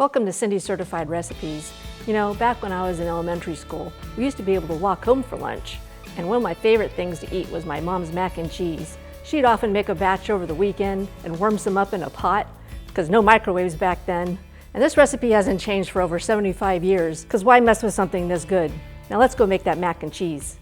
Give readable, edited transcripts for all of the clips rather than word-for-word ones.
Welcome to Cindy's Certified Recipes. You know, back when I was in elementary school, we used to be able to walk home for lunch. And one of my favorite things to eat was my mom's mac and cheese. She'd often make a batch over the weekend and warm some up in a pot, because no microwaves back then. And this recipe hasn't changed for over 75 years, because why mess with something this good? Now let's go make that mac and cheese.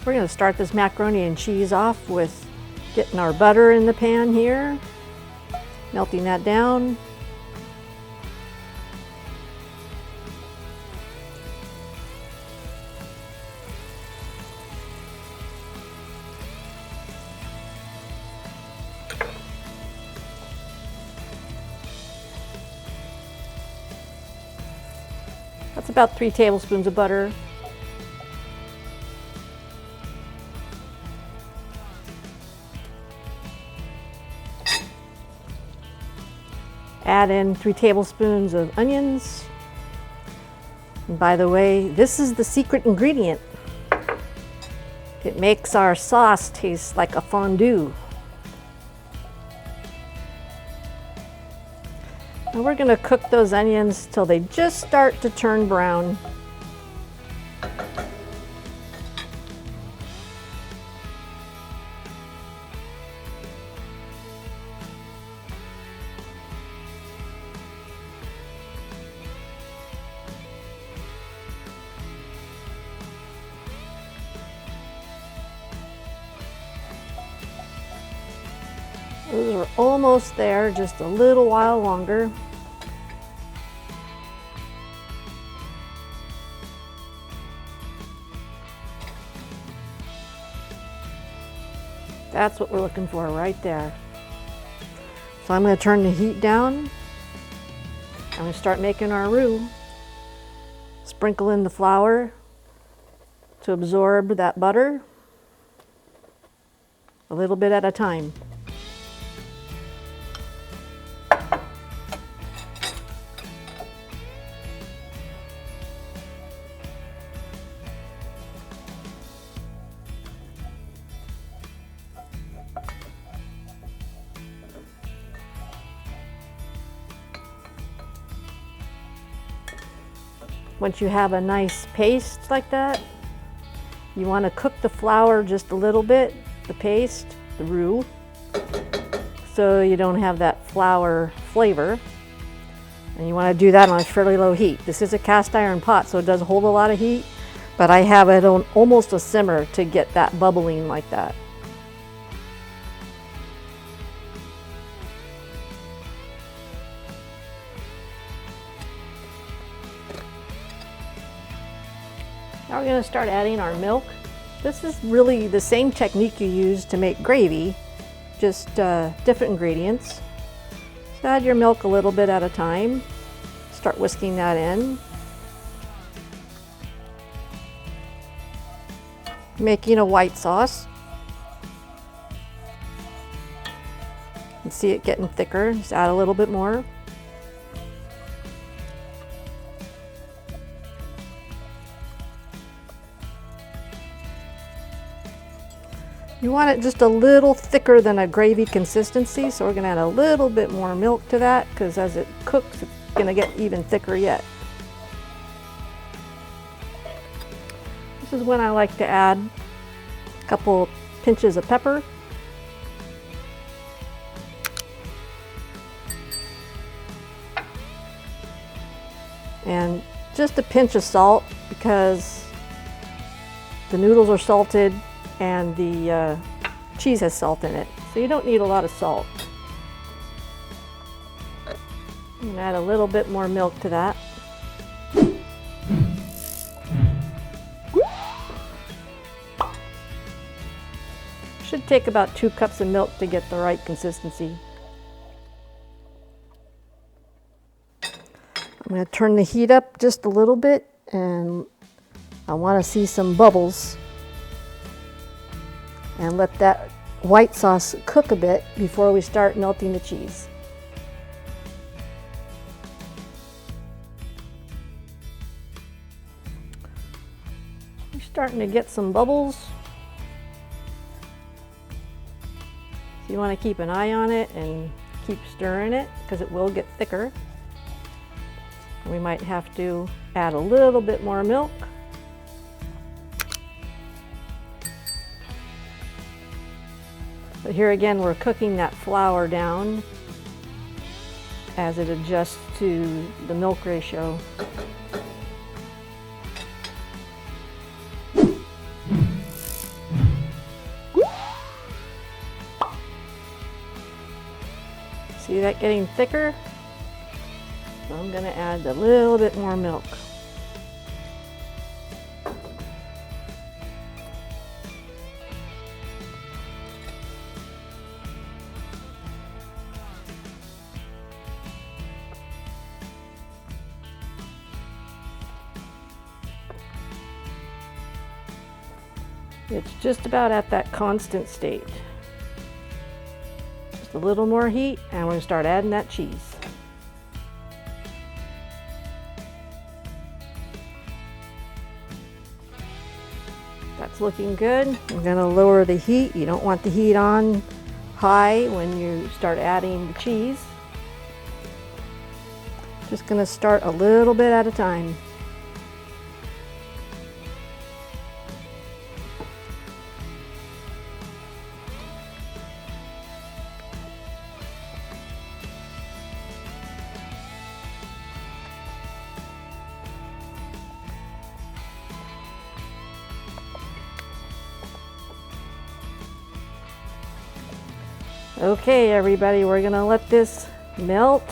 We're going to start this macaroni and cheese off with getting our butter in the pan here, melting that down. That's about 3 tablespoons of butter. Add in 3 tablespoons of onions. And by the way, this is the secret ingredient. It makes our sauce taste like a fondue. Now we're going to cook those onions till they just start to turn brown. Those are almost there, just a little while longer. That's what we're looking for right there. So I'm going to turn the heat down. I'm going to start making our roux. Sprinkle in the flour to absorb that butter, a little bit at a time. Once you have a nice paste like that, you want to cook the flour just a little bit, the paste, the roux, so you don't have that flour flavor. And you want to do that on a fairly low heat. This is a cast iron pot, so it does hold a lot of heat, but I have it on almost a simmer to get that bubbling like that. Now we're going to start adding our milk. This is really the same technique you use to make gravy, just different ingredients. So add your milk a little bit at a time. Start whisking that in. Making a white sauce. You can see it getting thicker. Just add a little bit more. You want it just a little thicker than a gravy consistency, so we're going to add a little bit more milk to that, because as it cooks, it's going to get even thicker yet. This is when I like to add a couple pinches of pepper. And just a pinch of salt, because the noodles are salted and the cheese has salt in it, so you don't need a lot of salt. And add a little bit more milk to that. Should take about 2 cups of milk to get the right consistency. I'm going to turn the heat up just a little bit, and I want to see some bubbles. And let that white sauce cook a bit before we start melting the cheese. We're starting to get some bubbles. So you want to keep an eye on it and keep stirring it because it will get thicker. We might have to add a little bit more milk. But here again, we're cooking that flour down as it adjusts to the milk ratio. See that getting thicker? So I'm going to add a little bit more milk. It's just about at that constant state. Just a little more heat, and we're going to start adding that cheese. That's looking good. I'm going to lower the heat. You don't want the heat on high when you start adding the cheese. Just going to start a little bit at a time. Okay, everybody, we're gonna let this melt,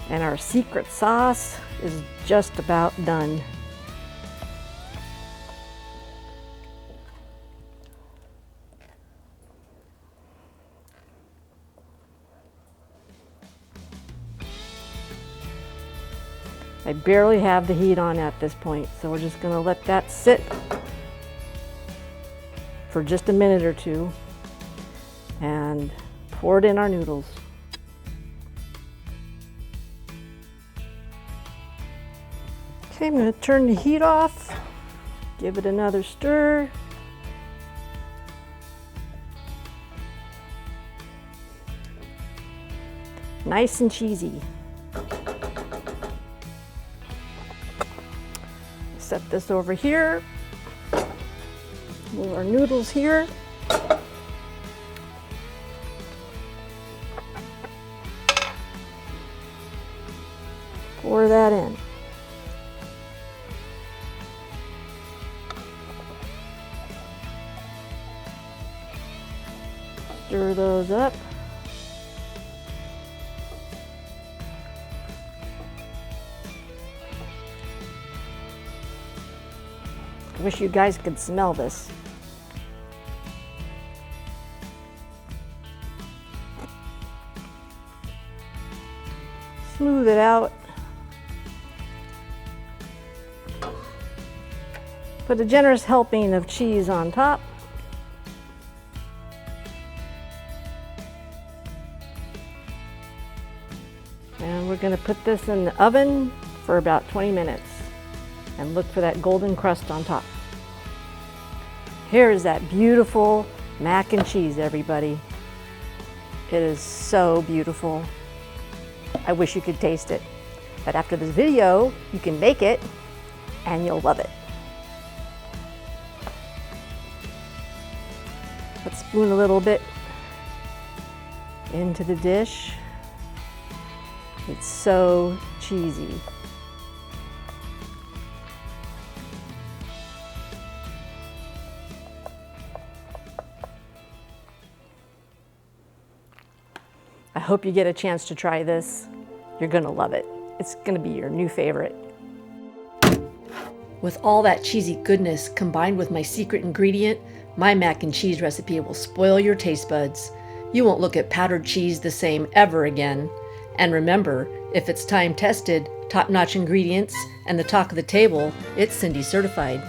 and our secret sauce is just about done. I barely have the heat on at this point, so we're just gonna let that sit for just a minute or two and pour it in our noodles. Okay, I'm going to turn the heat off, give it another stir. Nice and cheesy. Set this over here. Move our noodles here. Pour that in. Stir those up. I wish you guys could smell this. Smooth it out. Put a generous helping of cheese on top. And we're going to put this in the oven for about 20 minutes and look for that golden crust on top. Here is that beautiful mac and cheese, everybody. It is so beautiful. I wish you could taste it. But after this video, you can make it and you'll love it. Let's spoon a little bit into the dish. It's so cheesy. I hope you get a chance to try this. You're gonna love it. It's gonna be your new favorite. With all that cheesy goodness combined with my secret ingredient, my mac and cheese recipe will spoil your taste buds. You won't look at powdered cheese the same ever again. And remember, if it's time tested, top-notch ingredients, and the talk of the table, it's Cindy certified.